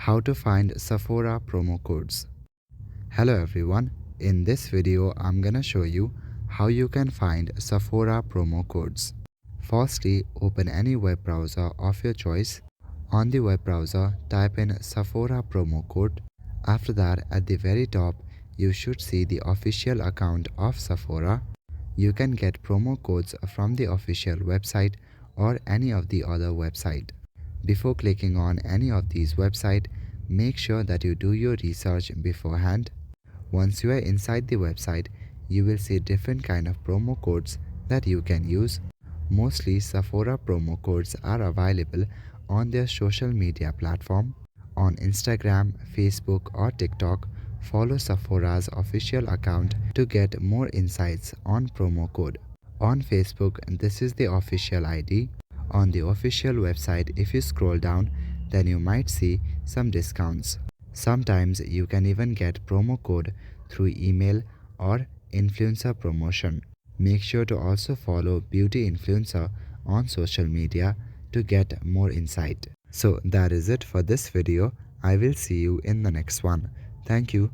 How to find Sephora promo codes. Hello everyone, in this video I'm gonna show you how you can find Sephora promo codes. Firstly, open any web browser of your choice. On the web browser, type in Sephora promo code. After that, at the very top, you should see the official account of Sephora. You can get promo codes from the official website or any of the other website. Before clicking on any of these websites, make sure that you do your research beforehand. Once you are inside the website, you will see different kind of promo codes that you can use. Mostly Sephora promo codes are available on their social media platform. On Instagram, Facebook or TikTok, follow Sephora's official account to get more insights on promo code. On Facebook, this is the official ID. On the official website, if you scroll down, then you might see some discounts. Sometimes you can even get promo code through email or influencer promotion. Make sure to also follow beauty influencer on social media to get more insight. So that is it for this video. I will see you in the next one. Thank you.